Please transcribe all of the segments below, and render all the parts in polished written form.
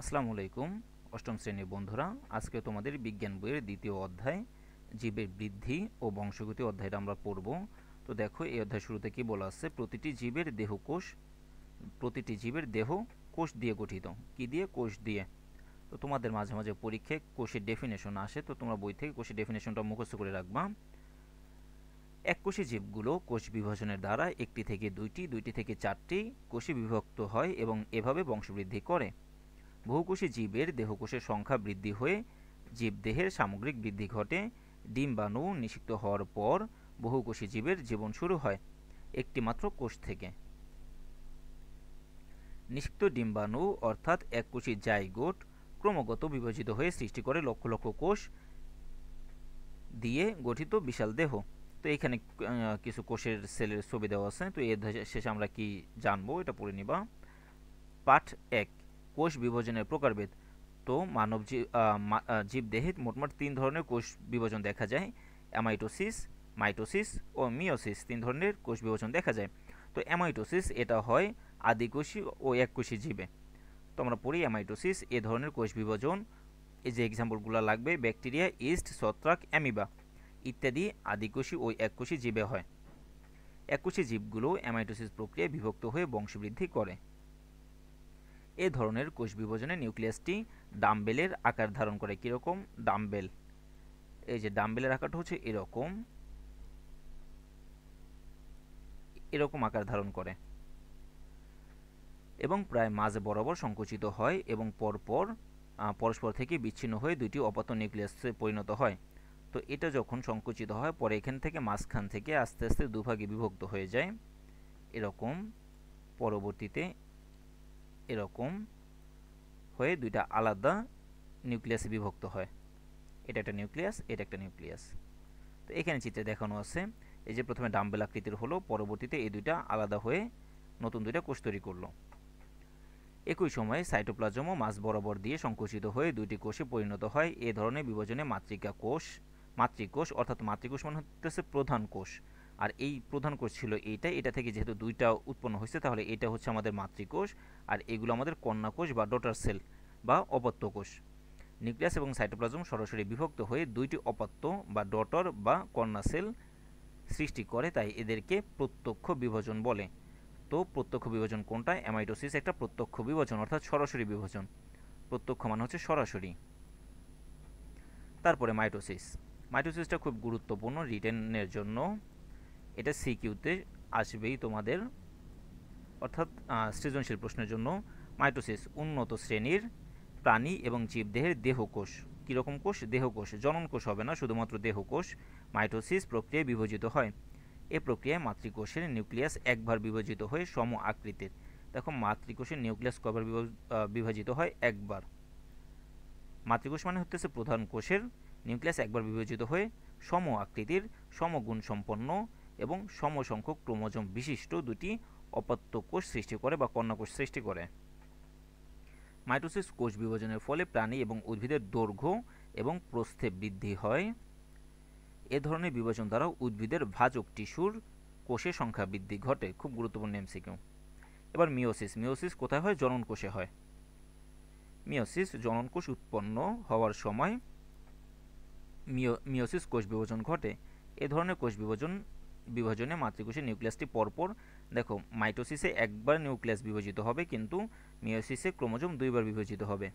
আসসালামু আলাইকুম অষ্টম শ্রেণীর বন্ধুরা, আজকে তোমাদের বিজ্ঞান বইয়ের দ্বিতীয় অধ্যায় জীবের বৃদ্ধি ও বংশগতি অধ্যায়টা আমরা পড়ব। তো দেখো, এই অধ্যায় শুরুতে কি বলা আছে, প্রতিটি জীবের দেহ কোষ দিয়ে গঠিত। কি দিয়ে? কোষ দিয়ে। তো তোমাদের মাঝে মাঝে পরীক্ষায় কোষের ডেফিনেশন আসে, তো তোমরা বই থেকে কোষের ডেফিনেশনটা মুখস্থ করে রাখবা। এককোষী জীবগুলো কোষ বিভাজনের দ্বারা একটি থেকে দুইটি থেকে চারটি কোষে বিভক্ত হয় এবং এভাবে বংশবৃদ্ধি করে। বহুকোষী জীবের দেহকোষের সংখ্যা বৃদ্ধি হয়ে জীবদেহের সামগ্রিক বৃদ্ধি ঘটে। ডিম্বাণু নিষিক্ত হওয়ার পর বহুকোষী জীবের জীবন শুরু হয় একটি মাত্র কোষ থেকে। নিষিক্ত ডিম্বাণু অর্থাৎ এককোষী জাইগোট ক্রমাগত বিভাজিত হয়ে সৃষ্টি করে লক্ষ লক্ষ কোষ দিয়ে গঠিত বিশাল দেহ। তো এখানে কিছু কোষের সেলের ছবি দেওয়া আছে। তো এর শেষে আমরা কি জানবো এটা পড়ে নিবা। পাঠ ১, কোষ বিভাজনের প্রকারভেদ। তো মানব জীবদেহে মোটমাট ৩ ধরনের কোষ বিভাজন দেখা যায়। অ্যামাইটোসিস, মাইটোসিস ও মিওসিস ৩ ধরনের কোষ বিভাজন দেখা যায়। তো অ্যামাইটোসিস এটা হয় আদিকোষী ও এককোষী জীবে। তো আমরা পড়ি অ্যামাইটোসিস এ ধরনের কোষ বিভাজন, এই যে এক্সাম্পলগুলো লাগবে, ব্যাকটেরিয়া, ইস্ট, ছত্রাক, অ্যামিবা ইত্যাদি আদিকোষী ও এককোষী জীবে হয়। এককোষী জীবগুলো অ্যামাইটোসিস প্রক্রিয়ায় বিভক্ত হয়ে বংশবৃদ্ধি করে। এ ধরনের কোষ বিভাজনে নিউক্লিয়াসটি ডাম্বেলের আকার ধারণ করে। কীরকম? ডাম্বেল। এই যে ডাম্বেলের আকারটা হচ্ছে এরকম এরকম আকার ধারণ করে এবং প্রায় মাঝ বরাবর সংকুচিত হয় এবং পরস্পর থেকে বিচ্ছিন্ন হয়ে দুইটি অপাত্য নিউক্লিয়াসে পরিণত হয়। তো এটা যখন সংকুচিত হয়, পরে এখান থেকে মাঝখান থেকে আস্তে আস্তে দুভাগে বিভক্ত হয়ে যায় এরকম, পরবর্তীতে এরকম হয়ে দুইটা আলাদা নিউক্লিয়াসে বিভক্ত হয়। এটা একটা নিউক্লিয়াস, এটা একটা নিউক্লিয়াস। তো এখানে চিত্রে দেখানো আছে, এই যে প্রথমে ডাম্বেল আকৃতির হলো, পরবর্তীতে এই দুইটা আলাদা হয়ে নতুন দুইটা কোষ তৈরি করলো। একই সময়ে সাইটোপ্লাজমও মাঝ বরাবর দিয়ে সংকুচিত হয়ে দুইটি কোষে পরিণত হয়। এ ধরনের বিভাজনে মাতৃকোষ অর্থাৎ মাতৃকোষ মানে হচ্ছে প্রধান কোষ, আর এই প্রধান কোষ ছিল এটা থেকে যেহেতু দুইটা উৎপন্ন হয়েছে, তাহলে এটা হচ্ছে আমাদের মাতৃকোষ, আর এগুলো আমাদের কন্যা কোষ বা ডটার সেল বা অপত্য কোষ। নিউক্লিয়াস এবং সাইটোপ্লাজম সরাসরি বিভক্ত হয়ে দুইটি অপত্য বা ডটার বা কন্যা সেল সৃষ্টি করে, তাই এদেরকে প্রত্যক্ষ বিভাজন বলে। তো প্রত্যক্ষ বিভাজন কোনটা? অ্যামাইটোসিস একটা প্রত্যক্ষ বিভাজন, অর্থাৎ সরাসরি বিভাজন। প্রত্যক্ষ মানে হচ্ছে সরাসরি। তারপরে মাইটোসিসটা খুব গুরুত্বপূর্ণ রিটেনের জন্য, এটা সিকিউতে আসবেই তোমাদের, অর্থাৎ সৃজনশীল প্রশ্নের জন্য। মাইটোসিস উন্নত শ্রেণীর প্রাণী এবং জীবদেহের দেহকোষ। কীরকম কোষ? দেহকোষ। জনন কোষ হবে না, শুধুমাত্র দেহকোষ মাইটোসিস প্রক্রিয়ায় বিভাজিত হয়। এ প্রক্রিয়ায় মাতৃকোষের নিউক্লিয়াস একবার বিভাজিত হয়ে সম আকৃতির। দেখো, মাতৃকোষের নিউক্লিয়াস কয়বার বিভাজিত হয়? একবার। মাতৃকোষ মানে হচ্ছে প্রধান কোষের নিউক্লিয়াস একবার বিভাজিত হয়ে সম আকৃতির, সমগুণ সম্পন্ন এবং সমসংখ্যক ক্রোমোজোম বিশিষ্ট দুটি অপত্য কোষ সৃষ্টি করে বা কন্যা কোষ সৃষ্টি করে। মাইটোসিস কোষ বিভাজনের ফলে প্রাণী এবং উদ্ভিদের দৈর্ঘ্য এবং প্রস্থে বৃদ্ধি হয়। এ ধরনের বিভাজন দ্বারা উদ্ভিদের ভাজক টিস্যুর কোষের সংখ্যা বৃদ্ধি ঘটে। খুব গুরুত্বপূর্ণ এমসিকিউ। এবার মিওসিস কোথায় হয়? জনন কোষে হয়। মিওসিস জনন কোষ উৎপন্ন হওয়ার সময় মিওসিস কোষ বিভাজন ঘটে। এ ধরনের কোষ বিভাজনে মাতৃকোষের নিউক্লিয়াসটি পরপর, দেখো মাইটোসিসে একবার নিউক্লিয়াস বিভাজিত হবে, কিন্তু মিওসিসে ক্রোমোজোম দুইবার বিভাজিত হবে।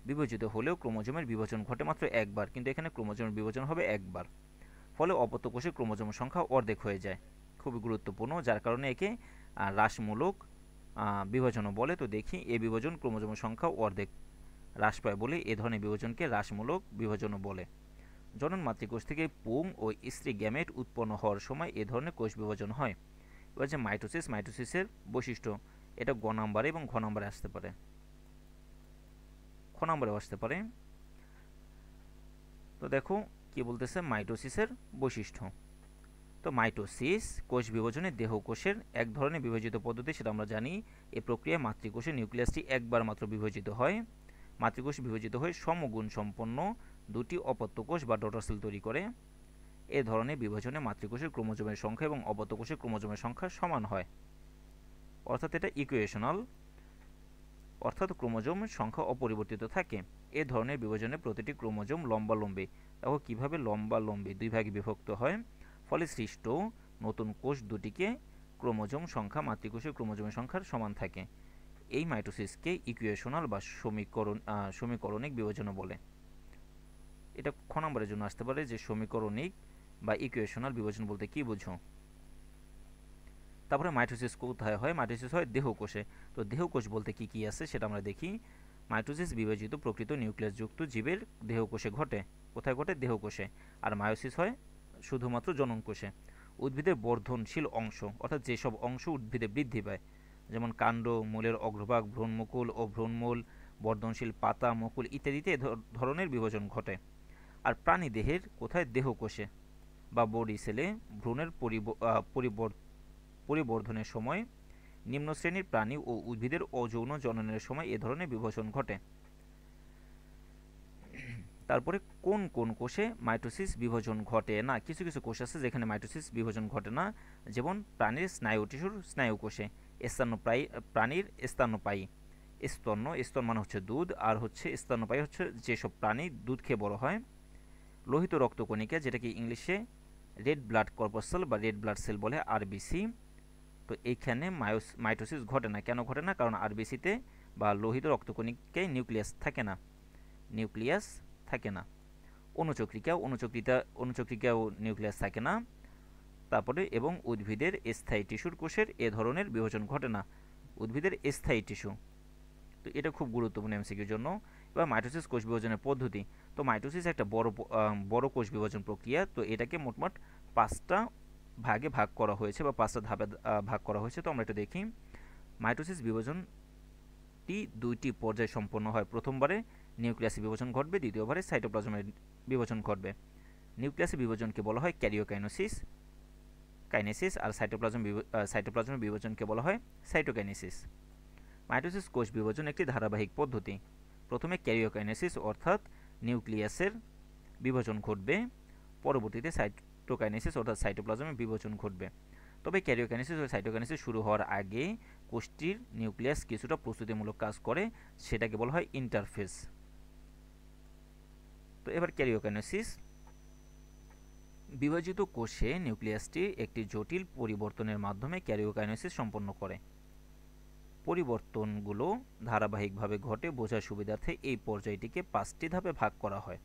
বিভাজিত হলেও ক্রোমোজোমের বিভাজন ঘটে মাত্র একবার, কিন্তু এখানে ক্রোমোজোমের বিভাজন হবে একবার। ফলে অপত্য কোষে ক্রোমোজোমের সংখ্যা অর্ধেক হয়ে যায়। খুবই গুরুত্বপূর্ণ, যার কারণে একে হ্রাসমূলক বিভাজনও বলে। তো দেখি, এ বিভাজন ক্রোমোজোমের সংখ্যা অর্ধেক হ্রাস পায় বলে এ ধরনের বিভাজনকে হ্রাসমূলক বিভাজনও বলে। জনন মাতৃকোষ থেকে পুং ও স্ত্রী গ্যামেট উৎপন্ন হওয়ার সময় এ ধরনের কোষ বিভাজন হয়। এবার যে মাইটোসিসের বৈশিষ্ট্য, এটা গ নাম্বারে এবং ঘ নাম্বারে আসতে পারে, খ নাম্বারেও আসতে পারে। তো দেখো কি বলতেছে মাইটোসিসের বৈশিষ্ট্য। তো মাইটোসিস কোষ বিভাজনে দেহকোষের এক ধরনের বিভাজিত পদ্ধতি, সেটা আমরা জানি। এই প্রক্রিয়ায় মাতৃকোষের নিউক্লিয়াসটি একবার মাত্র বিভাজিত হয়। মাতৃকোষ বিভাজিত হয়ে সমগুণ সম্পন্ন দুটি অপত্য কোষ বা ডটার সেল তৈরি করে। এ ধরনের বিভাজনে মাতৃকোষের ক্রোমোজোমের সংখ্যা এবং অপত্য কোষের ক্রোমোজোমের সংখ্যা সমান হয়, অর্থাৎ এটা ইকুয়েশনাল। অর্থাৎ ক্রোমোজোমের সংখ্যা অপরিবর্তিত থাকে। এ ধরনের বিভাজনে প্রতিটি ক্রোমোজোম লম্বালম্বী, দেখো কীভাবে লম্বালম্বী দুই ভাগে বিভক্ত হয়, ফলে সৃষ্ট নতুন কোষ দুটিকে ক্রোমোজোম সংখ্যা মাতৃকোষের ক্রোমোজোমের সংখ্যার সমান থাকে। এই মাইটোসিসকে ইকুয়েশনাল বা সমীকরণিক বিভাজনও বলে। এটা খ নম্বরের জন্য আসতে পারে যে সমীকরণিক বা ইকুয়েশনাল বিভাজন বলতে কি বুঝো। তারপরে মাইটোসিস কোথায় হয়? মাইটোসিস হয় দেহকোষে। তো দেহকোষ বলতে কি কি আছে সেটা আমরা দেখি। মাইটোসিস বিভাজিত প্রকৃত নিউক্লিয়াসযুক্ত জীবের দেহকোষে ঘটে। কোথায় ঘটে? দেহকোষে। আর মায়োসিস হয় শুধুমাত্র জননকোষে। উদ্ভিদের বর্ধনশীল অংশ, অর্থাৎ যেসব অংশ উদ্ভিদে বৃদ্ধি পায়, যেমন কাণ্ড, মূলের অগ্রভাগ, ভ্রূণমুকুল ও ভ্রূণমূল, বর্ধনশীল পাতা, মুকুল ইত্যাদিতে এ ধরনের বিভাজন ঘটে। আর প্রাণীদেহের কোথায়? দেহকোষে বা বডি সেলে ভ্রূণের পরিবর্ধনের সময় নিম্ন শ্রেণীর প্রাণী ও উদ্ভিদের অযৌন জননের সময় এ ধরনের বিভাজন ঘটে। তারপরে কোন কোন কোষে মাইটোসিস বিভাজন ঘটে না? কিছু কিছু কোষ আছে যেখানে মাইটোসিস বিভাজন ঘটে না, যেমন প্রাণীর স্নায়ু টিস্যুর স্নায়ু কোষে, প্রাণীর স্তন্যপায়ী, স্তন মানে হচ্ছে দুধ, আর হচ্ছে স্তন্যপায়ী হচ্ছে যেসব প্রাণী দুধ খেয়ে বড় হয়। লোহিত রক্তকণিকা, যেটাকে ইংলিশে রেড ব্লাড কর্পাসেল বা রেড ব্লাড সেল বলে, আরবিসি। তো এইখানে মাইটোসিস ঘটে না। কেন ঘটে না? কারণ আরবিসিতে বা লোহিত রক্তকণিকায় নিউক্লিয়াস থাকে না। অনুচক্রিকাও নিউক্লিয়াস থাকে না। তারপরে এবং উদ্ভিদের স্থায়ী টিস্যুর কোষের এ ধরনের বিভাজন ঘটে না। উদ্ভিদের স্থায়ী টিস্যু, তো এটা খুব গুরুত্বপূর্ণ এমসিকিউর জন্য। এবার মাইটোসিস কোষ বিভাজনের পদ্ধতি। তো মাইটোসিস একটা বড় কোষ বিভাজন প্রক্রিয়া। তো এটাকে মোটমাট 5টা ভাগে ভাগ করা হয়েছে বা 5টা ধাপে ভাগ করা হয়েছে। তো আমরা এটা দেখি। মাইটোসিস বিভাজনটি 2টি পর্যায়ে সম্পন্ন হয়। প্রথমবারে নিউক্লিয়াসে বিভাজন ঘটবে, দ্বিতীয়বারে সাইটোপ্লাজমের বিভাজন ঘটবে। নিউক্লিয়াসের বিভাজনকে বলা হয় কাইনেসিস, আর সাইটোপ্লাজমের বিভাজনকে বলা হয় সাইটোকাইনেসিস। মাইটোসিস কোষ বিভাজন একটি ধারাবাহিক পদ্ধতি। প্রথমে ক্যারিওকাইনেসিস অর্থাৎ নিউক্লিয়াসের বিভাজন ঘটবে, পরবর্তীতে সাইটোকাইনেসিস অর্থাৎ সাইটোপ্লাজমের বিভাজন ঘটবে। তবে ক্যারিওকাইনেসিস ও সাইটোকাইনেসিস শুরু হওয়ার আগে কোষটির নিউক্লিয়াস কিছুটা প্রস্তুতিমূলক কাজ করে, সেটাকে বলা হয় ইন্টারফেজ। তো এবার ক্যারিওকাইনেসিস। বিভাজিত কোষে নিউক্লিয়াসটি একটি জটিল পরিবর্তনের মাধ্যমে ক্যারিওকাইনেসিস সম্পন্ন করে। পরিবর্তনগুলো ধারাবাহিকভাবে ঘটে বোঝার সুবিধার্থে এই পর্যায়টিকে 5টি ধাপে ভাগ করা হয়।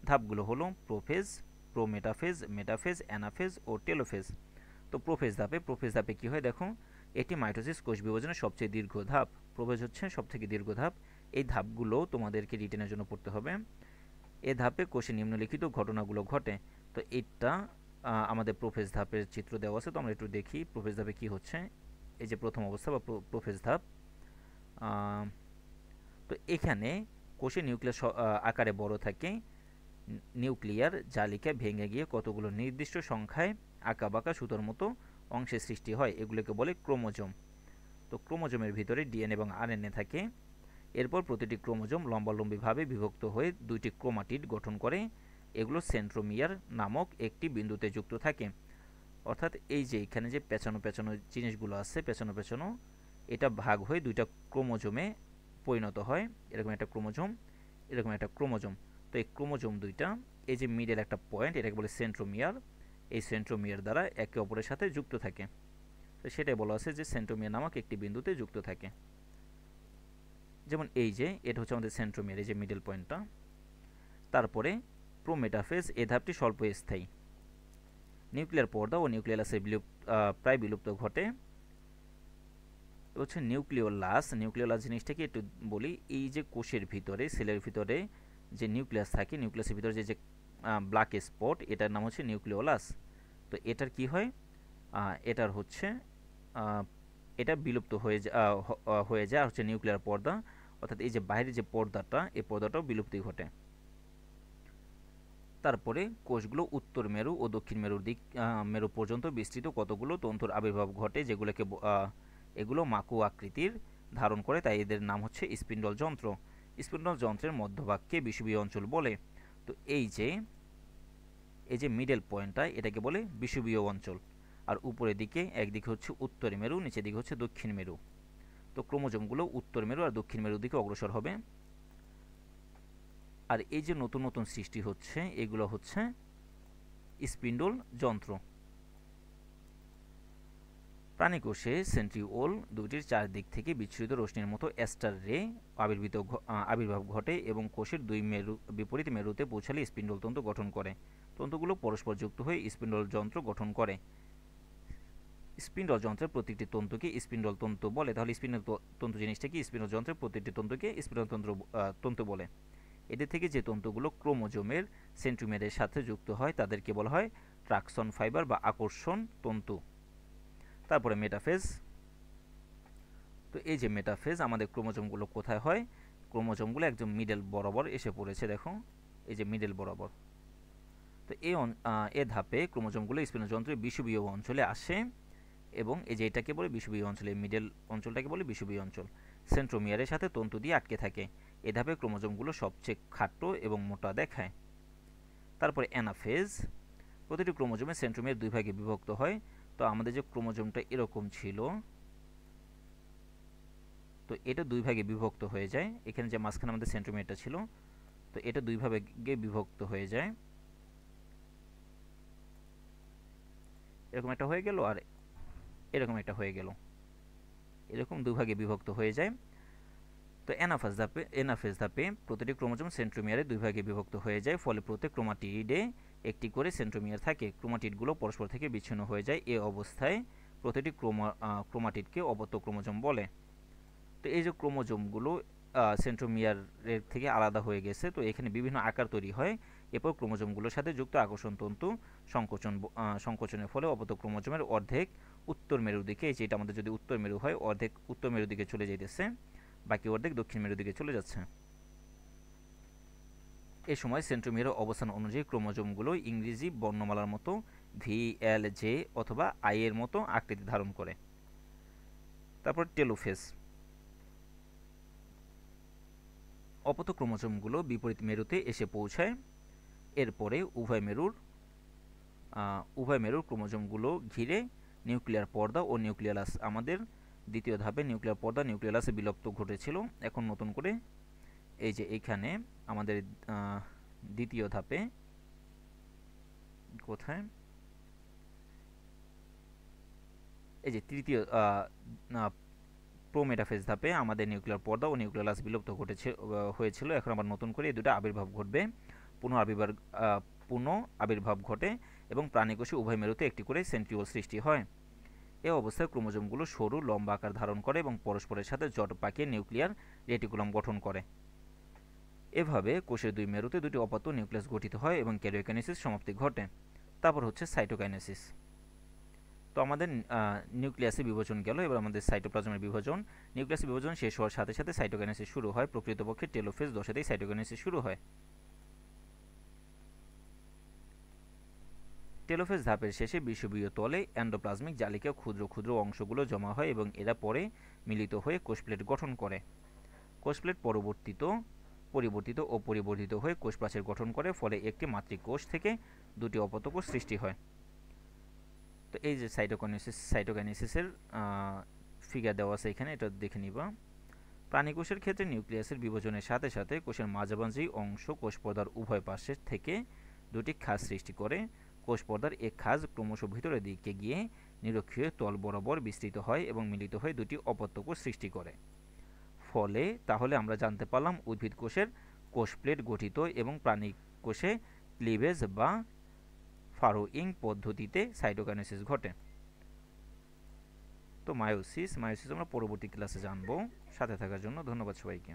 ধাপগুলো হলো প্রোফেজ, প্রোমেটাফেজ, মেটাফেজ, অ্যানাফেজ ও টেলোফেজ। তো প্রোফেজ ধাপে কি হয় দেখো। এটি মাইটোসিস কোষ বিভাজনের সবচেয়ে দীর্ঘ ধাপ। প্রোফেজ হচ্ছে সবথেকে দীর্ঘ ধাপ। এই ধাপগুলো তোমাদেরকে রিটেনের জন্য পড়তে হবে। এ ধাপে কোষে নিম্নলিখিত ঘটনাগুলো ঘটে। তো এটা আমাদের প্রোফেজ ধাপের চিত্র দেওয়া আছে। তো আমরা একটু দেখি প্রোফেজ ধাপে কি হচ্ছে। এই যে প্রথম অবস্থা বা প্রোফেজ ধাপ। তো এখানে কোষে নিউক্লিয়াস আকারে বড় থাকে। নিউক্লিয়ার জালিকা ভেঙে গিয়ে কতগুলো নির্দিষ্ট সংখ্যায় আঁকাবাঁকা সুতোর মতো অংশের সৃষ্টি হয়, এগুলোকে বলে ক্রোমোজোম। তো ক্রোমোজোমের ভিতরে ডিএনএ এবং আরএনএ থাকে। এরপর প্রতিটি ক্রোমোজোম লম্বালম্বিভাবে বিভক্ত হয়ে 2টি ক্রোমাটিড গঠন করে। এগুলো সেন্ট্রোমিয়ার নামক একটি বিন্দুতে যুক্ত থাকে। অর্থাৎ এই যে এখানে যে পেঁচানো জিনিসগুলো আছে, পেঁচানো এটা ভাগ হয়ে 2টা ক্রোমোজোমে পরিণত হয়। এরকম একটা ক্রোমোজোম। তো এই ক্রোমোজোম 2টা, এই যে মিডল একটা পয়েন্ট, এটাকে বলে সেন্ট্রোমিয়ার। এই সেন্ট্রোমিয়ার দ্বারা একে অপরের সাথে যুক্ত থাকে। তো সেটাই বলা আছে যে সেন্ট্রোমিয়ার নামক একটি বিন্দুতে যুক্ত থাকে। যেমন এই যে এটা হচ্ছে আমাদের সেন্ট্রোমিয়ার, এই যে মিডল পয়েন্টটা। তারপরে প্রোমেটাফেজ, এই ধাপটি স্বল্পস্থায়ী। নিউক্লিয়ার পর্দা ও নিউক্লিয়াসের প্রায় বিলুপ্ত ঘটে। হচ্ছে নিউক্লিওলাস জিনিসটাকে একটু বলি। এই যে কোষের ভিতরে, সেলের ভিতরে যে নিউক্লিয়াস থাকে, নিউক্লিয়াসের ভিতরে যে ব্ল্যাক স্পট, এটার নাম হচ্ছে নিউক্লিওলাস। তো এটার কি হয়? এটার হচ্ছে এটা বিলুপ্ত হয়ে যায় হচ্ছে নিউক্লিয়ার পর্দা, অর্থাৎ এই যে বাইরের যে পর্দাটা, এই পর্দাটাও বিলুপ্তি ঘটে। তারপরে কোষগুলো উত্তর মেরু ও দক্ষিণ মেরু পর্যন্ত বিস্তৃত কতগুলো তন্তুর আবির্ভাব ঘটে, এগুলো মাকু আকৃতির ধারণ করে, তাই এদের নাম হচ্ছে স্পিন্ডল যন্ত্র। স্পিন্ডল যন্ত্রের মধ্যভাগকে বিষুবীয় অঞ্চল বলে। তো এই যে মিডল পয়েন্টটা, এটাকে বলে বিষুবীয় অঞ্চল। আর উপরের দিকে একদিকে হচ্ছে উত্তর মেরু, নিচের দিকে হচ্ছে দক্ষিণ মেরু। তো ক্রোমোজোমগুলো উত্তর মেরু আর দক্ষিণ মেরুর দিকে অগ্রসর হবে। আর এই যে নতুন নতুন সৃষ্টি হচ্ছে, এগুলো হচ্ছে স্পিন্ডল যন্ত্র। প্রাণীকোষে সেন্ট্রিওল দুটির চারদিক থেকে বিচ্ছুরিত রশ্মির মতো অ্যাস্টার রে আবির্ভাব ঘটে এবং কোষের দুই বিপরীত মেরুতে পৌঁছালে স্পিন্ডল তন্তু গঠন করে। তন্তুগুলো পরস্পর যুক্ত হয়ে স্পিন্ডল যন্ত্র গঠন করে। স্পিন্ডল যন্ত্রের প্রতিটি তন্তুকে স্পিন্ডল তন্তু বলে। তাহলে স্পিন্ডল তন্তু জিনিসটা কি? স্পিন্ডল যন্ত্রের প্রতিটি তন্তুকে স্পিন্ডল তন্তু বলে। এদের থেকে যে তন্তুগুলো ক্রোমোজোমের সেন্ট্রোমিয়ারের সাথে যুক্ত হয় তাদেরকে বলা হয় ট্রাকশন ফাইবার বা আকর্ষণ তন্তু। তারপরে মেটাফেজ। তো এই যে মেটাফেজ, আমাদের ক্রোমোজোমগুলো কোথায় হয়? ক্রোমোজোমগুলো একদম মিডল বরাবর এসে পড়েছে, দেখো এই যে মিডল বরাবর। তো এ ধাপে ক্রোমোজোমগুলো স্পিন্ডল যন্ত্রের বিষুবীয় অঞ্চলে আসে এবং এই যে এটাকে বলে বিষুবীয় অঞ্চল, এই মিডল অঞ্চলটাকে বলে বিষুবীয় অঞ্চল। সেন্ট্রোমিয়ারের সাথে তন্তু দিয়ে আটকে থাকে। এ ধাপে ক্রোমোজোমগুলো সবচেয়ে খাটো এবং মোটা দেখায়। তারপরে অ্যানাফেজ। প্রতিটি ক্রোমোজোমে সেন্ট্রোমিয়ার দুই ভাগে বিভক্ত হয়। তো আমাদের যে ক্রোমোজোমটা এরকম ছিল, তো এটা দুই ভাগে বিভক্ত হয়ে যায়। এখানে যে মাঝখানে আমাদের সেন্ট্রোমিয়ারটা ছিল, তো এটা দুই ভাগে বিভক্ত হয়ে যায়। এরকম একটা হয়ে গেল আর এরকম একটা হয়ে গেল, এরকম দুই ভাগে বিভক্ত হয়ে যায়। তো এনাফেজ ধাপে প্রতিটি ক্রোমোজোম সেন্ট্রোমিয়ারে দুই ভাগে বিভক্ত হয়ে যায়। ফলে প্রত্যেক ক্রোমাটিডে একটি করে সেন্ট্রোমিয়ার থাকে। ক্রোমাটিডগুলো পরস্পর থেকে বিচ্ছিন্ন হয়ে যায়। এ অবস্থায় প্রতিটি ক্রোমাটিডকে অপত্য ক্রোমোজোম বলে। তো এই যে ক্রোমোজোমগুলো সেন্ট্রোমিয়ারের থেকে আলাদা হয়ে গেছে, তো এখানে বিভিন্ন আকার তৈরি হয়। এরপর ক্রোমোজোমগুলোর সাথে যুক্ত আকর্ষণ তন্তু সংকোচনের ফলে অপত্য ক্রোমোজোমের অর্ধেক উত্তর মেরুর দিকে, এই যে এটা আমাদের যদি উত্তর মেরু হয়, অর্ধেক উত্তর মেরুর দিকে চলে যাইতেছে, বাকি অর্ধেক দক্ষিণ মেরুর দিকে চলে যাচ্ছে। এই সময় সেন্ট্রোমিয়ারের অবস্থান অনুযায়ী ক্রোমোজোমগুলো ইংরেজি বর্ণমালার মতো ভি, এল, জে অথবা আই এর মতো আকৃতি ধারণ করে। তারপর টেলোফেজ। অপত্য ক্রোমোজোমগুলো বিপরীত মেরুতে এসে পৌঁছায়। এরপরে উভয় মেরুর ক্রোমোজোমগুলো ঘিরে নিউক্লিয়ার পর্দা ও নিউক্লিয়াস, আমাদের দ্বিতীয় ধাপে নিউক্লিয়ার পর্দা নিউক্লিয়াসে বিলুপ্ত ঘটেছিল। এখন নতুন করে এই যে এইখানে আমাদের দ্বিতীয় ধাপে কোথায়, এই যে তৃতীয় প্রোমেটাফেজ ধাপে আমাদের নিউক্লিয়ার পর্দা ও নিউক্লিয়াস বিলুপ্ত হয়েছিল। এখন আবার নতুন করে এই দুটো আবির্ভাব ঘটবে, পুনঃ আবির্ভাব ঘটে এবং প্রাণীকোষে উভয় মেরুতে একটি করে সেন্ট্রিওল সৃষ্টি হয়। এ অবস্থায় ক্রোমোজোমগুলো সরু লম্বা আকার ধারণ করে এবং পরস্পরের সাথে জট পাকিয়ে নিউক্লিয়ার রেটিকুলাম গঠন করে। এভাবে কোষের দুই মেরুতে দুটি অপত্য নিউক্লিয়াস গঠিত হয় এবং ক্যারিওকাইনেসিস সমাপ্তি ঘটে। তারপর হচ্ছে সাইটোকাইনেসিস। তো আমাদের নিউক্লিয়াসে বিভাজন গেল, এবার আমাদের সাইটোপ্লাজমের বিভাজন। নিউক্লিয়াসের বিভাজন শেষ হওয়ার সাথে সাথে সাইটোকাইনেসিস শুরু হয়। প্রকৃতপক্ষে টেলোফেজ দশাতেই সাইটোকাইনেসিস শুরু হয়। টেলোফেজ ধাপের শেষে বিষুবীয় তলে এন্ডোপ্লাজমিক জালিকা ক্ষুদ্র ক্ষুদ্র অংশগুলো জমা হয় এবং এরা পরে মিলিত হয়ে কোষপ্লেট গঠন করে। কোষপ্লেট পরিবর্তিত ও পরিবর্ধিত হয়ে কোষপ্রাচীর গঠন করে। ফলে একটি মাতৃকোষ থেকে দুটি অপত্য কোষ সৃষ্টি হয়। তো এই যে সাইটোকাইনেসিসের ফিগার দেওয়া আছে এখানে, এটা দেখে নিবা। প্রাণীকোষের ক্ষেত্রে নিউক্লিয়াসের বিভাজনের সাথে সাথে কোষের মাঝামাঝি অংশ কোষ পর্দার উভয় পাশে থেকে দুটি খাঁজ সৃষ্টি করে। কোষ পর্দার এক খাঁজ ক্রমশ ভিতরের দিকে গিয়ে নিরক্ষীয় তল বরাবর বিস্তৃত হয় এবং মিলিত হয়ে দুটি অপত্য কোষ সৃষ্টি করে। ফলে তাহলে আমরা জানতে পারলাম উদ্ভিদ কোষের কোষ প্লেট গঠিত এবং প্রাণী কোষে ক্লিভেজ বা ফারোইং পদ্ধতিতে সাইটোকাইনেসিস ঘটে। তো মায়োসিস আমরা পরবর্তী ক্লাসে জানবো। সাথে থাকার জন্য ধন্যবাদ সবাইকে।